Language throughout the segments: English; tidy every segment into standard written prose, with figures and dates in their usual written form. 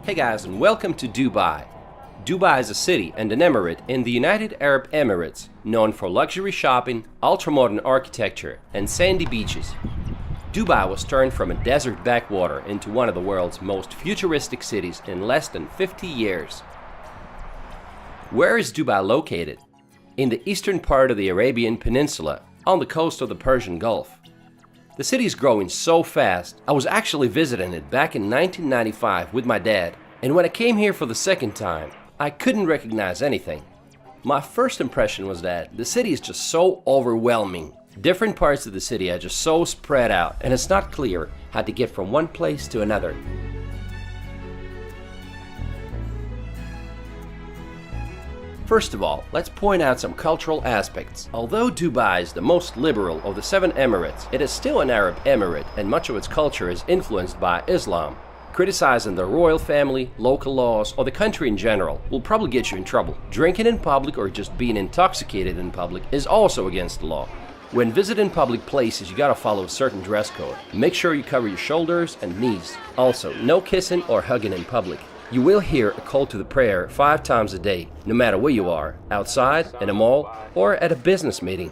Hey guys, and welcome to Dubai. Dubai is a city and an emirate in the United Arab Emirates, known for luxury shopping, ultra-modern architecture, and sandy beaches. Dubai was turned from a desert backwater into one of the world's most futuristic cities in less than 50 years. Where is Dubai located? In the eastern part of the Arabian Peninsula, on the coast of the Persian Gulf. The city is growing so fast, I was actually visiting it back in 1995 with my dad, and when I came here for the second time, I couldn't recognize anything. My first impression was that the city is just so overwhelming. Different parts of the city are just so spread out, and it's not clear how to get from one place to another. First of all, let's point out some cultural aspects. Although Dubai is the most liberal of the 7 emirates, it is still an Arab emirate, and much of its culture is influenced by Islam. Criticizing the royal family, local laws, or the country in general will probably get you in trouble. Drinking in public or just being intoxicated in public is also against the law. When visiting public places, you gotta follow a certain dress code. Make sure you cover your shoulders and knees. Also, no kissing or hugging in public. You will hear a call to the prayer 5 times a day, no matter where you are, outside, in a mall, or at a business meeting.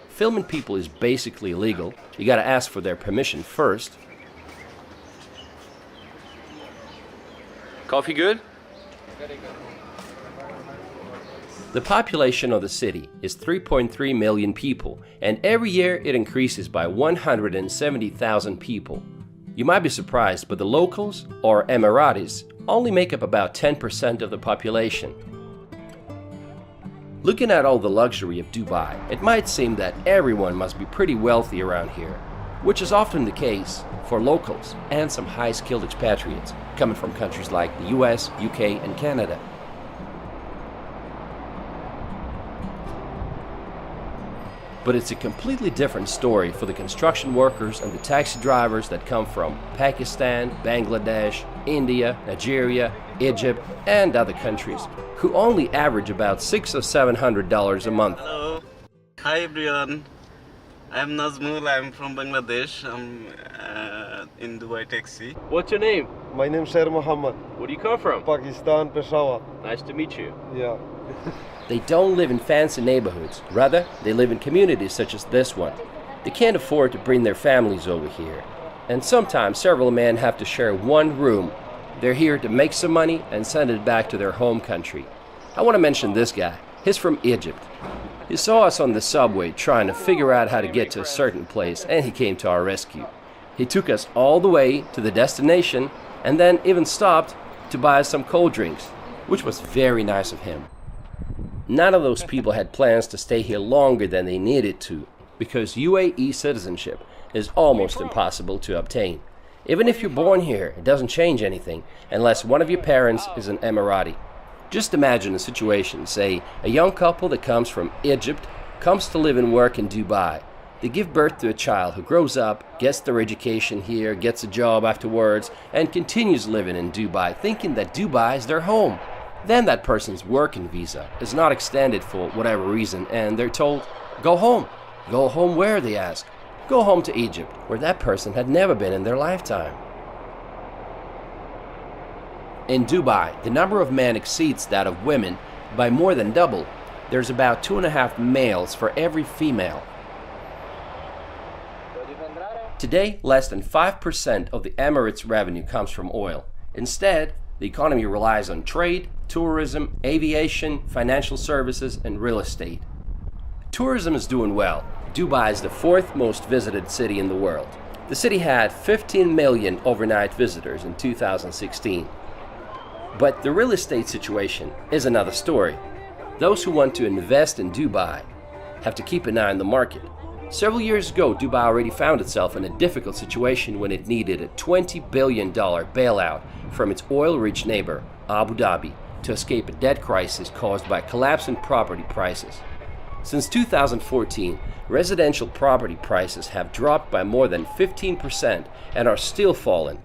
Filming people is basically illegal. You gotta ask for their permission first. Coffee good? Very good. The population of the city is 3.3 million people, and every year it increases by 170,000 people. You might be surprised, but the locals, or Emiratis, only make up about 10% of the population. Looking at all the luxury of Dubai, it might seem that everyone must be pretty wealthy around here, which is often the case for locals and some high-skilled expatriates coming from countries like the US, UK, and Canada. But it's a completely different story for the construction workers and the taxi drivers that come from Pakistan, Bangladesh, India, Nigeria, Egypt, and other countries, who only average about $600 or $700 a month. Hello. Hi everyone. I'm Nazmul. I'm from Bangladesh. I'm in Dubai taxi. What's your name? My name is Sher Muhammad. Where do you come from? Pakistan, Peshawar. Nice to meet you. Yeah. They don't live in fancy neighborhoods. Rather, they live in communities such as this one. They can't afford to bring their families over here. And sometimes several men have to share one room. They're here to make some money and send it back to their home country. I want to mention this guy. He's from Egypt. He saw us on the subway trying to figure out how to get to a certain place, and he came to our rescue. He took us all the way to the destination and then even stopped to buy us some cold drinks, which was very nice of him. None of those people had plans to stay here longer than they needed to, because UAE citizenship is almost impossible to obtain. Even if you're born here, it doesn't change anything unless one of your parents is an Emirati. Just imagine a situation, say a young couple that comes from Egypt comes to live and work in Dubai. They give birth to a child who grows up, gets their education here, gets a job afterwards, and continues living in Dubai, thinking that Dubai is their home. Then that person's working visa is not extended for whatever reason, and they're told, go home. Go home where, they ask. Go home to Egypt, where that person had never been in their lifetime. In Dubai, the number of men exceeds that of women by more than double. There's about 2.5 males for every female. Today, less than 5% of the Emirates' revenue comes from oil. Instead, the economy relies on trade, tourism, aviation, financial services, and real estate. Tourism is doing well. Dubai is the 4th most visited city in the world. The city had 15 million overnight visitors in 2016. But the real estate situation is another story. Those who want to invest in Dubai have to keep an eye on the market. Several years ago, Dubai already found itself in a difficult situation when it needed a $20 billion bailout from its oil-rich neighbor, Abu Dhabi, to escape a debt crisis caused by collapsing property prices. Since 2014, residential property prices have dropped by more than 15% and are still falling.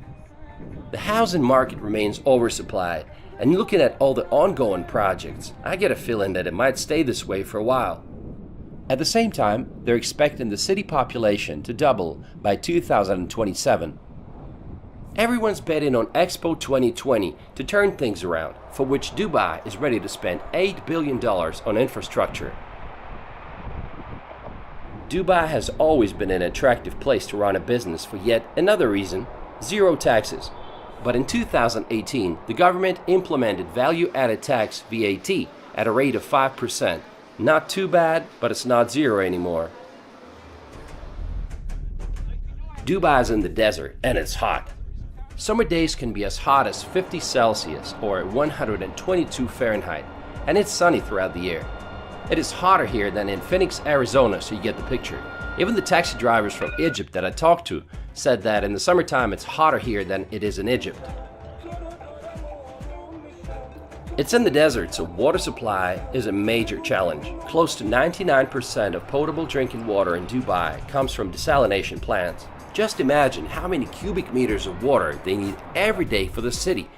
The housing market remains oversupplied, and looking at all the ongoing projects, I get a feeling that it might stay this way for a while. At the same time, they're expecting the city population to double by 2027. Everyone's betting on Expo 2020 to turn things around, for which Dubai is ready to spend $8 billion on infrastructure. Dubai has always been an attractive place to run a business for yet another reason: zero taxes. But in 2018, the government implemented value-added tax VAT at a rate of 5%. Not too bad, but it's not zero anymore. Dubai is in the desert and it's hot. Summer days can be as hot as 50 Celsius or 122 Fahrenheit, and it's sunny throughout the year. It is hotter here than in Phoenix, Arizona, so you get the picture. Even the taxi drivers from Egypt that I talked to said that in the summertime it's hotter here than it is in Egypt. It's in the desert, so water supply is a major challenge. Close to 99% of potable drinking water in Dubai comes from desalination plants. Just imagine how many cubic meters of water they need every day for the city.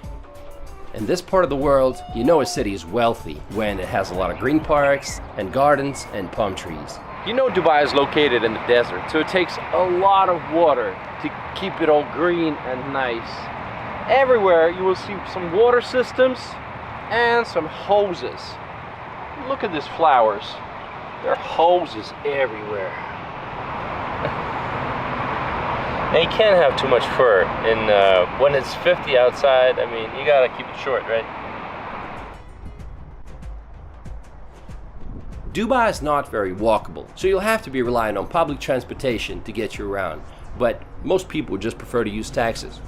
In this part of the world, you know a city is wealthy when it has a lot of green parks and gardens and palm trees. You know Dubai is located in the desert, so it takes a lot of water to keep it all green and nice. Everywhere you will see some water systems and some hoses. Look at these flowers. There are hoses everywhere. And you can't have too much fur. And when it's 50 outside, I mean, you gotta keep it short, right? Dubai is not very walkable, so you'll have to be relying on public transportation to get you around. But most people just prefer to use taxis.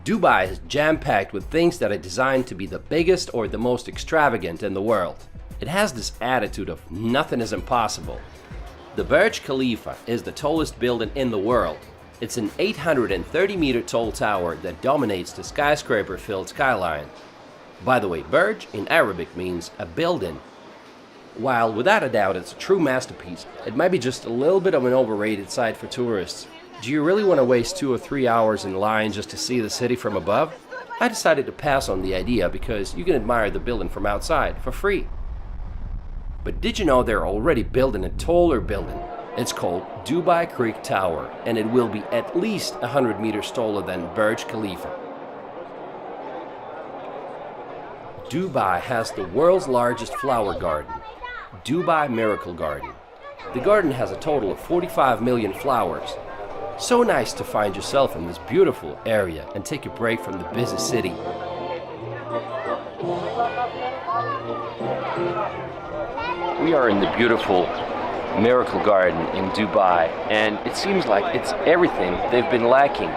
Dubai is jam-packed with things that are designed to be the biggest or the most extravagant in the world. It has this attitude of nothing is impossible. The Burj Khalifa is the tallest building in the world. It's an 830-meter tall tower that dominates the skyscraper-filled skyline. By the way, Burj in Arabic means a building. While without a doubt it's a true masterpiece, it might be just a little bit of an overrated site for tourists. Do you really want to waste 2 or 3 hours in line just to see the city from above? I decided to pass on the idea because you can admire the building from outside for free. But did you know they're already building a taller building? It's called Dubai Creek Tower, and it will be at least 100 meters taller than Burj Khalifa. Dubai has the world's largest flower garden, Dubai Miracle Garden. The garden has a total of 45 million flowers. So nice to find yourself in this beautiful area and take a break from the busy city. We are in the beautiful Miracle Garden in Dubai, and it seems like it's everything they've been lacking.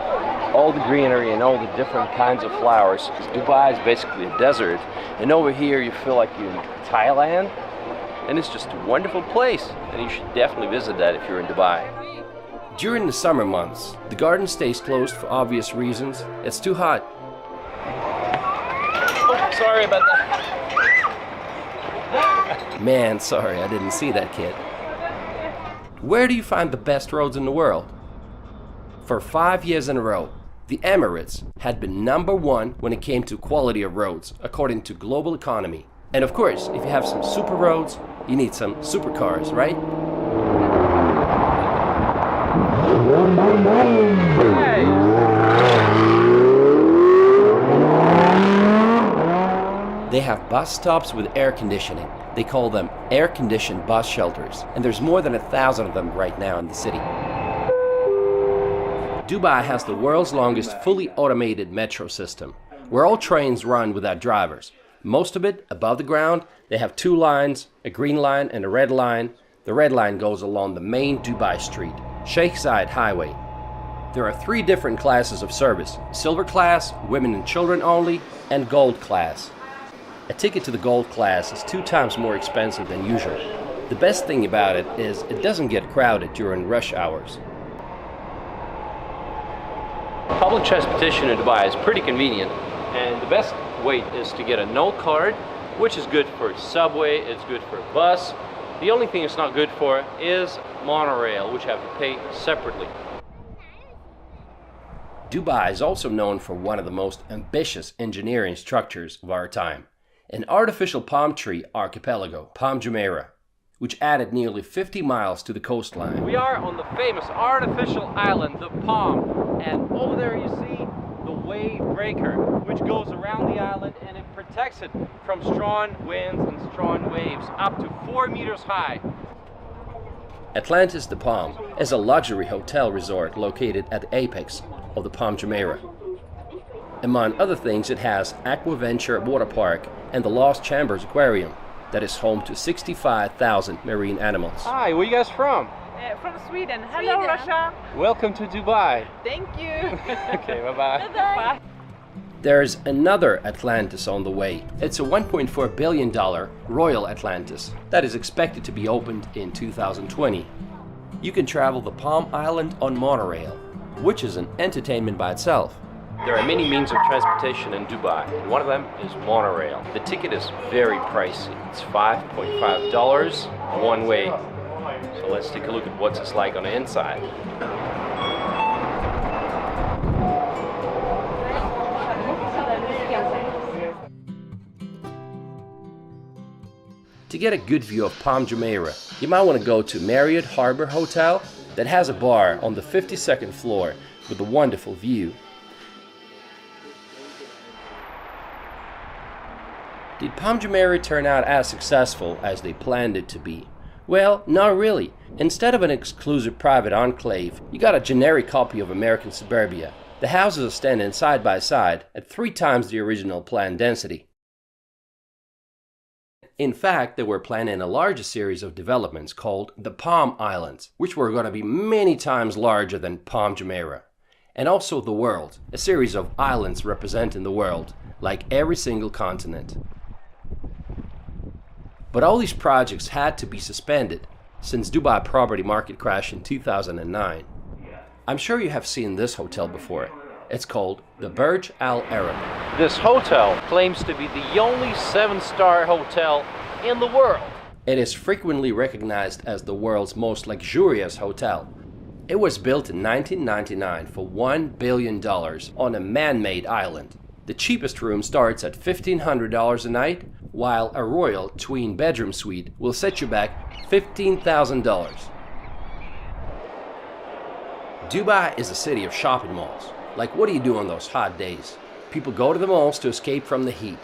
All the greenery and all the different kinds of flowers. Dubai is basically a desert, and over here you feel like you're in Thailand, and it's just a wonderful place, and you should definitely visit that if you're in Dubai. During the summer months, the garden stays closed for obvious reasons. It's too hot. Oh, sorry about that. Man, sorry, I didn't see that, kid. Where do you find the best roads in the world? For 5 years in a row, the Emirates had been #1 when it came to quality of roads, according to Global Economy. And of course, if you have some super roads, you need some supercars, right? They have bus stops with air conditioning. They call them air-conditioned bus shelters, and there's more than 1,000 of them right now in the city. Dubai has the world's longest fully automated metro system, where all trains run without drivers. Most of it above the ground. They have 2 lines, a green line and a red line. The red line goes along the main Dubai street, Sheikh Zayed Highway. There are 3 different classes of service: silver class, women and children only, and gold class. A ticket to the gold class is 2 times more expensive than usual. The best thing about it is it doesn't get crowded during rush hours. Public transportation in Dubai is pretty convenient, and the best way is to get a note card, which is good for subway, it's good for bus. The only thing it's not good for is monorail, which you have to pay separately. Dubai is also known for one of the most ambitious engineering structures of our time: an artificial palm tree archipelago, Palm Jumeirah, which added nearly 50 miles to the coastline. We are on the famous artificial island, the Palm. And over there you see the wave breaker, which goes around the island and it protects it from strong winds and strong waves up to 4 meters high. Atlantis de Palm is a luxury hotel resort located at the apex of the Palm Jumeirah. Among other things, it has Aquaventure Water Park and the Lost Chambers Aquarium that is home to 65,000 marine animals. Hi, where you guys from? From Sweden. Hello, Russia. Welcome to Dubai. Thank you. Okay, bye-bye. Bye. There's another Atlantis on the way. It's a $1.4 billion Royal Atlantis that is expected to be opened in 2020. You can travel the Palm Island on monorail, which is an entertainment by itself. There are many means of transportation in Dubai, and one of them is monorail. The ticket is very pricey. It's $5.5 one way. So let's take a look at what it's like on the inside. To get a good view of Palm Jumeirah, you might want to go to Marriott Harbor Hotel that has a bar on the 52nd floor with a wonderful view. Did Palm Jumeirah turn out as successful as they planned it to be? Well, not really. Instead of an exclusive private enclave, you got a generic copy of American suburbia. The houses are standing side by side at 3 times the original planned density. In fact, they were planning a larger series of developments called the Palm Islands, which were going to be many times larger than Palm Jumeirah. And also the world, a series of islands representing the world, like every single continent. But all these projects had to be suspended since Dubai property market crashed in 2009. I'm sure you have seen this hotel before. It's called the Burj Al Arab. This hotel claims to be the only 7-star hotel in the world. It is frequently recognized as the world's most luxurious hotel. It was built in 1999 for $1 billion on a man-made island. The cheapest room starts at $1,500 a night, while a royal twin bedroom suite will set you back $15,000. Dubai is a city of shopping malls. Like, what do you do on those hot days? People go to the malls to escape from the heat.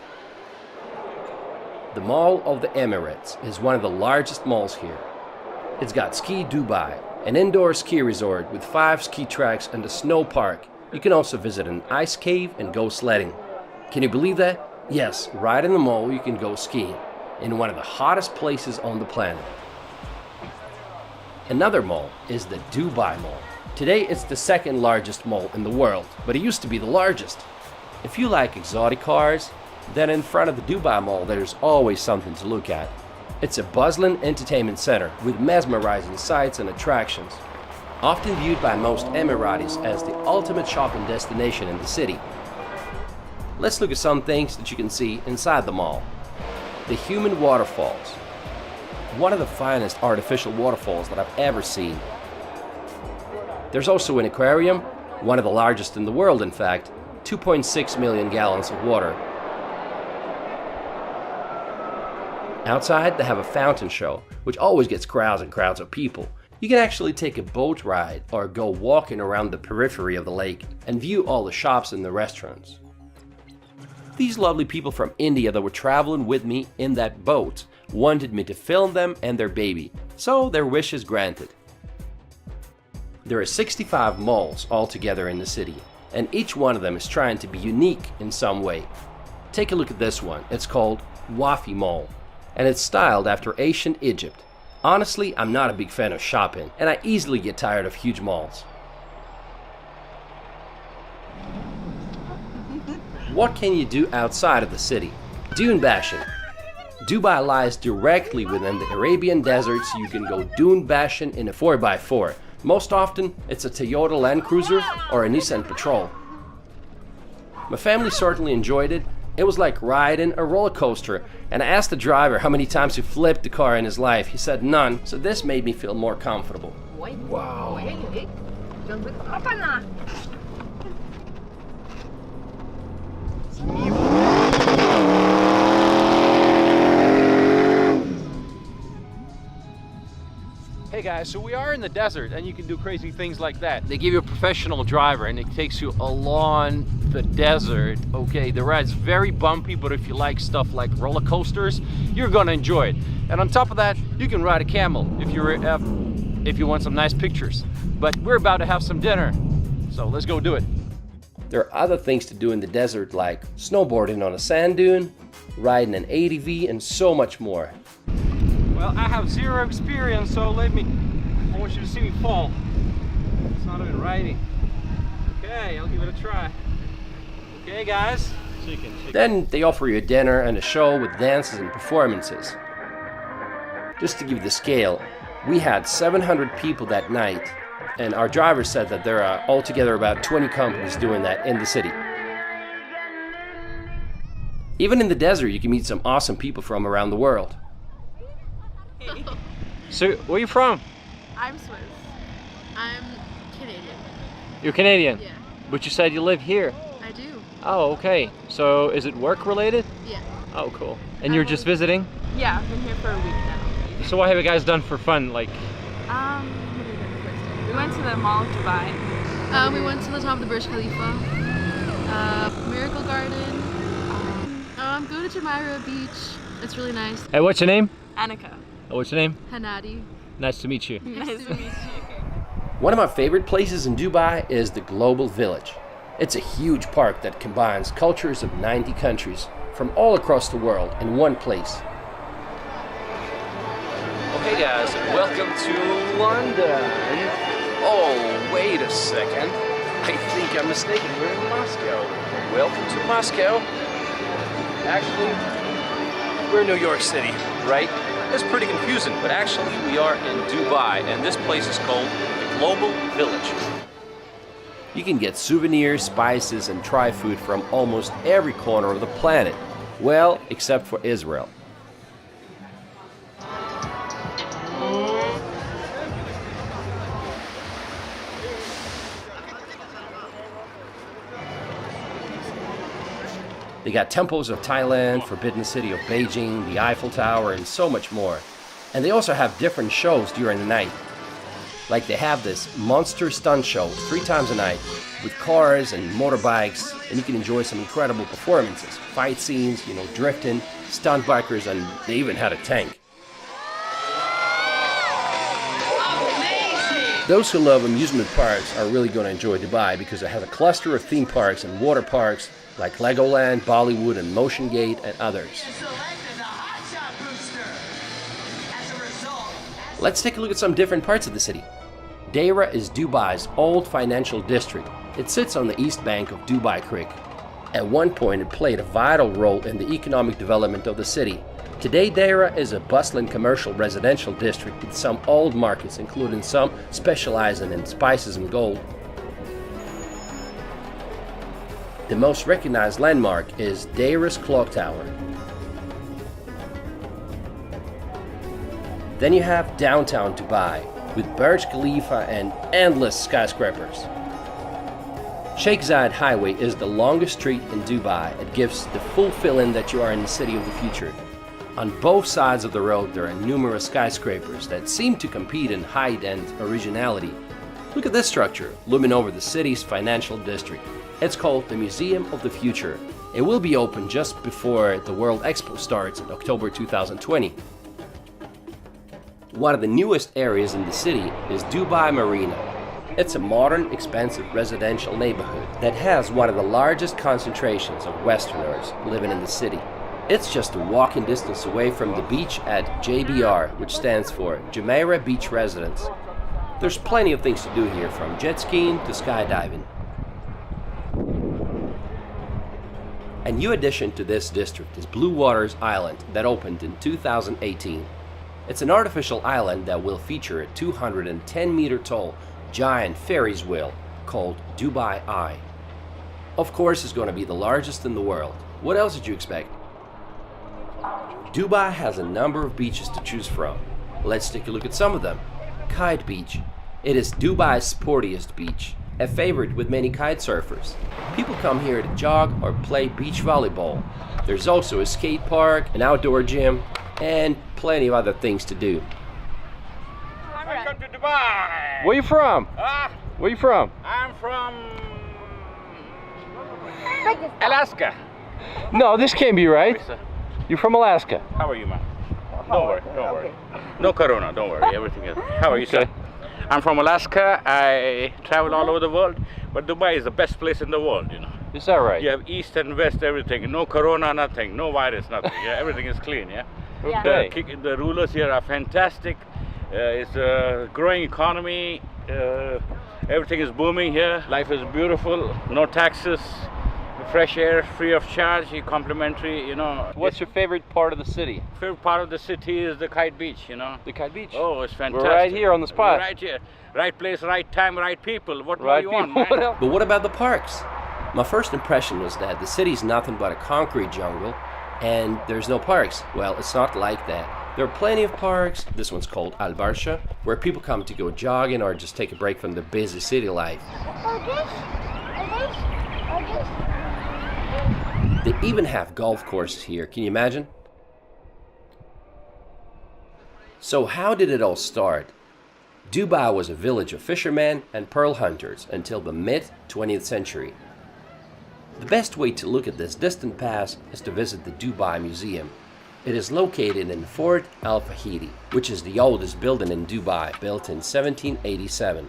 The Mall of the Emirates is one of the largest malls here. It's got Ski Dubai, an indoor ski resort with 5 ski tracks and a snow park. You can also visit an ice cave and go sledding. Can you believe that? Yes, right in the mall you can go skiing, in one of the hottest places on the planet. Another mall is the Dubai Mall. Today it's the 2nd largest mall in the world, but it used to be the largest. If you like exotic cars, then in front of the Dubai Mall there's always something to look at. It's a bustling entertainment center with mesmerizing sights and attractions, often viewed by most Emiratis as the ultimate shopping destination in the city. Let's look at some things that you can see inside the mall. The Human Waterfalls. One of the finest artificial waterfalls that I've ever seen. There's also an aquarium, one of the largest in the world in fact, 2.6 million gallons of water. Outside they have a fountain show, which always gets crowds and crowds of people. You can actually take a boat ride or go walking around the periphery of the lake and view all the shops and the restaurants. These lovely people from India that were traveling with me in that boat wanted me to film them and their baby, so their wish is granted. There are 65 malls altogether in the city, and each one of them is trying to be unique in some way. Take a look at this one. It's called Wafi Mall, and it's styled after ancient Egypt. Honestly, I'm not a big fan of shopping, and I easily get tired of huge malls. What can you do outside of the city? Dune bashing. Dubai lies directly within the Arabian desert, so you can go dune bashing in a 4x4. Most often, it's a Toyota Land Cruiser or a Nissan Patrol. My family certainly enjoyed it. It was like riding a roller coaster, and I asked the driver how many times he flipped the car in his life. He said none, so this made me feel more comfortable. Wow. Hey Okay guys, so we are in the desert and you can do crazy things like that. They give you a professional driver and it takes you along the desert. Okay, the ride's very bumpy, but if you like stuff like roller coasters, you're gonna enjoy it. And on top of that, you can ride a camel if you want some nice pictures. But we're about to have some dinner, so let's go do it. There are other things to do in the desert like snowboarding on a sand dune, riding an ATV, and so much more. Well, I have zero experience, so I want you to see me fall. It's not even riding. Okay, I'll give it a try. Okay, guys. Chicken. Then they offer you a dinner and a show with dances and performances. Just to give you the scale, we had 700 people that night, and our driver said that there are altogether about 20 companies doing that in the city. Even in the desert, you can meet some awesome people from around the world. So, where are you from? I'm Swiss. I'm Canadian. You're Canadian? Yeah. But you said you live here. I do. Oh, okay. So, is it work related? Yeah. Oh, cool. And you're just visiting? Yeah, I've been here for a week now. So what have you guys done for fun? Like, What did we do the first day? We went to the Mall of Dubai. We went to the top of the Burj Khalifa, Miracle Garden. I'm going to Jumeirah Beach. It's really nice. hey, what's your name? Annika. Oh, what's your name? Hanadi. Nice to meet you. Nice to meet you. One of my favorite places in Dubai is the Global Village. It's a huge park that combines cultures of 90 countries from all across the world in one place. Okay guys, welcome to London. Oh, wait a second. I think I'm mistaken. We're in Moscow. Welcome to Moscow. Actually, we're in New York City, right? It's pretty confusing, but actually we are in Dubai, and this place is called the Global Village. You can get souvenirs, spices, and try food from almost every corner of the planet. Well, except for Israel. They got temples of Thailand, Forbidden City of Beijing, the Eiffel Tower, and so much more. And they also have different shows during the night. Like they have this monster stunt show 3 times a night with cars and motorbikes, and you can enjoy some incredible performances, fight scenes, drifting, stunt bikers, and they even had a tank. Those who love amusement parks are really going to enjoy Dubai because it has a cluster of theme parks and water parks like Legoland, Bollywood, and Motion Gate, and others. Let's take a look at some different parts of the city. Deira is Dubai's old financial district. It sits on the east bank of Dubai Creek. At one point, it played a vital role in the economic development of the city. Today, Deira is a bustling commercial residential district with some old markets, including some specializing in spices and gold. The most recognized landmark is Deira's Clock Tower. Then you have downtown Dubai with Burj Khalifa and endless skyscrapers. Sheikh Zayed Highway is the longest street in Dubai. It gives the full feeling that you are in the city of the future. On both sides of the road there are numerous skyscrapers that seem to compete in height and originality. Look at this structure looming over the city's financial district. It's called the Museum of the Future. It will be open just before the World Expo starts in October 2020. One of the newest areas in the city is Dubai Marina. It's a modern, expensive residential neighborhood that has one of the largest concentrations of Westerners living in the city. It's just a walking distance away from the beach at JBR, which stands for Jumeirah Beach Residence. There's plenty of things to do here, from jet skiing to skydiving. A new addition to this district is Blue Waters Island that opened in 2018. It's an artificial island that will feature a 210-meter tall giant Ferris wheel called Dubai Eye. Of course, it's going to be the largest in the world. What else did you expect? Dubai has a number of beaches to choose from. Let's take a look at some of them. Kite Beach. It is Dubai's sportiest beach, a favorite with many kite surfers. People come here to jog or play beach volleyball. There's also a skate park, an outdoor gym, and plenty of other things to do. Dubai. Where you from? Ah, Where you from? I'm from Alaska. No, this can't be right. You're from Alaska. How are you, man? Don't worry, don't worry. No corona, don't worry. Everything is. How are you, sir? I'm from Alaska. I travel all over the world, but Dubai is the best place in the world, you know. Is that right? You have east and west, everything. No corona, nothing. No virus, nothing. Yeah, everything is clean, yeah? Okay. The rulers here are fantastic. It's a growing economy. Everything is booming here. Life is beautiful. No taxes. Fresh air, free of charge, complimentary, you know. What's your favorite part of the city? Favorite part of the city is the Kite Beach, you know. The Kite Beach? Oh, it's fantastic. We're right here on the spot. We're right here. Right place, right time, right people. What more you want, man? But what about the parks? My first impression was that the city's nothing but a concrete jungle and there's no parks. Well, it's not like that. There are plenty of parks. This one's called Al Barsha, where people come to go jogging or just take a break from the busy city life. They even have golf courses here, can you imagine? So how did it all start? Dubai was a village of fishermen and pearl hunters until the mid-20th century. The best way to look at this distant past is to visit the Dubai Museum. It is located in Fort Al Fahidi, which is the oldest building in Dubai, built in 1787.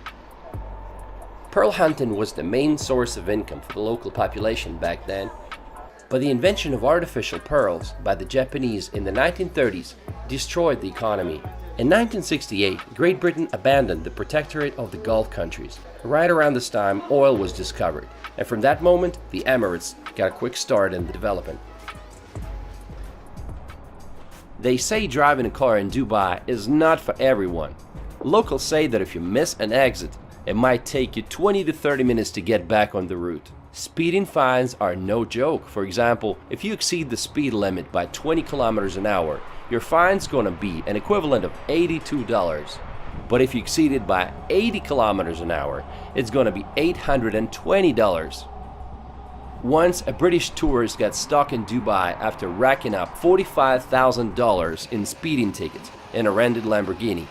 Pearl hunting was the main source of income for the local population back then, but the invention of artificial pearls by the Japanese in the 1930s destroyed the economy. In 1968, Great Britain abandoned the protectorate of the Gulf countries. Right around this time, oil was discovered, and from that moment, the Emirates got a quick start in the development. They say driving a car in Dubai is not for everyone. Locals say that if you miss an exit, it might take you 20 to 30 minutes to get back on the route. Speeding fines are no joke. For example, if you exceed the speed limit by 20 kilometers an hour, your fine's going to be an equivalent of $82. But if you exceed it by 80 kilometers an hour, it's going to be $820. Once, a British tourist got stuck in Dubai after racking up $45,000 in speeding tickets in a rented Lamborghini.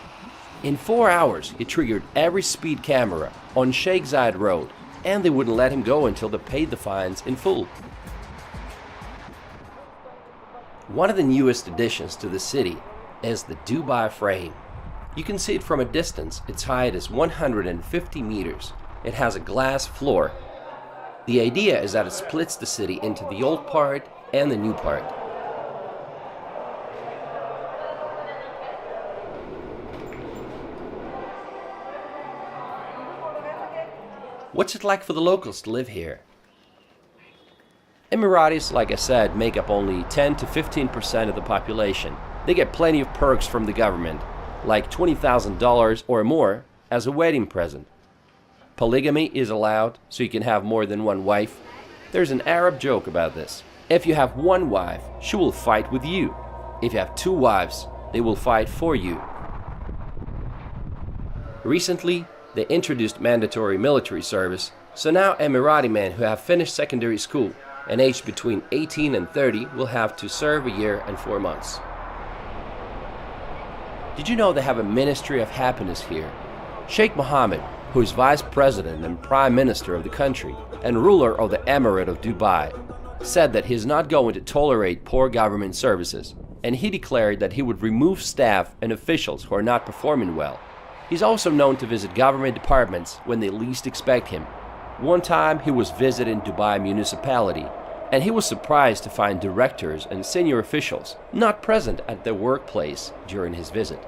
In 4 hours, he triggered every speed camera on Sheikh Zayed Road, and they wouldn't let him go until they paid the fines in full. One of the newest additions to the city is the Dubai Frame. You can see it from a distance. Its height is 150 meters. It has a glass floor. The idea is that it splits the city into the old part and the new part. What's it like for the locals to live here? Emiratis, like I said, make up only 10 to 15% of the population. They get plenty of perks from the government, like $20,000 or more as a wedding present. Polygamy is allowed, so you can have more than one wife. There's an Arab joke about this. If you have one wife, she will fight with you. If you have two wives, they will fight for you. Recently, they introduced mandatory military service, so now Emirati men who have finished secondary school and aged between 18 and 30 will have to serve a year and 4 months. Did you know they have a Ministry of Happiness here? Sheikh Mohammed, who is Vice President and Prime Minister of the country and ruler of the Emirate of Dubai, said that he is not going to tolerate poor government services, and he declared that he would remove staff and officials who are not performing well. He's also known to visit government departments when they least expect him. One time he was visiting Dubai municipality, and he was surprised to find directors and senior officials not present at their workplace during his visit.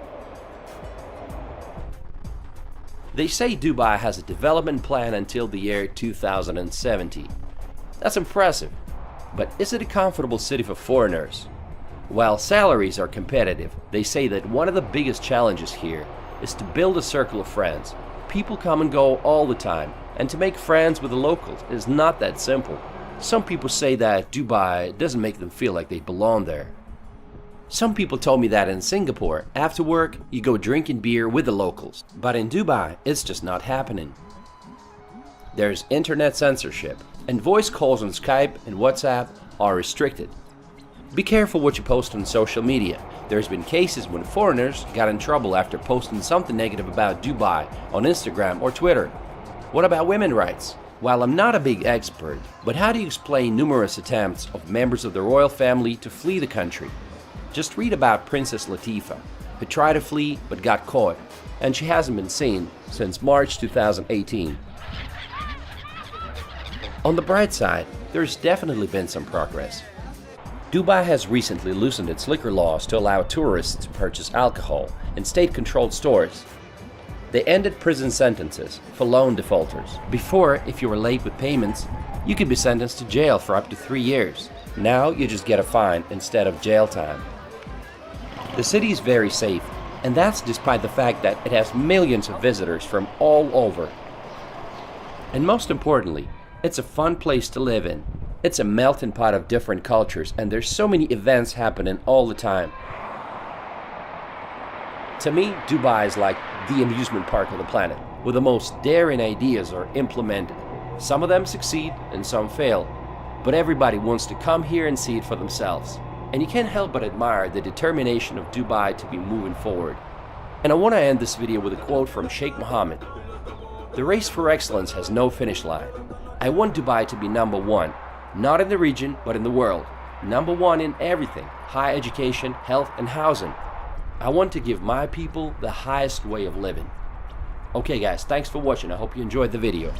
They say Dubai has a development plan until the year 2070. That's impressive, but is it a comfortable city for foreigners? While salaries are competitive, they say that one of the biggest challenges here is to build a circle of friends. People come and go all the time, and to make friends with the locals is not that simple. Some people say that Dubai doesn't make them feel like they belong there. Some people told me that in Singapore, after work, you go drinking beer with the locals. But in Dubai, it's just not happening. There's internet censorship, and voice calls on Skype and WhatsApp are restricted. Be careful what you post on social media. There's been cases when foreigners got in trouble after posting something negative about Dubai on Instagram or Twitter. What about women's rights? While I'm not a big expert, but how do you explain numerous attempts of members of the royal family to flee the country? Just read about Princess Latifah, who tried to flee but got caught, and she hasn't been seen since March 2018. On the bright side, there's definitely been some progress. Dubai has recently loosened its liquor laws to allow tourists to purchase alcohol in state-controlled stores. They ended prison sentences for loan defaulters. Before, if you were late with payments, you could be sentenced to jail for up to 3 years. Now you just get a fine instead of jail time. The city is very safe, and that's despite the fact that it has millions of visitors from all over. And most importantly, it's a fun place to live in. It's a melting pot of different cultures, and there's so many events happening all the time. To me, Dubai is like the amusement park of the planet, where the most daring ideas are implemented. Some of them succeed and some fail, but everybody wants to come here and see it for themselves. And you can't help but admire the determination of Dubai to be moving forward. And I want to end this video with a quote from Sheikh Mohammed. "The race for excellence has no finish line. I want Dubai to be number one. Not in the region, but in the world. Number one in everything, high education, health, and housing. I want to give my people the highest way of living." Okay guys, thanks for watching. I hope you enjoyed the video.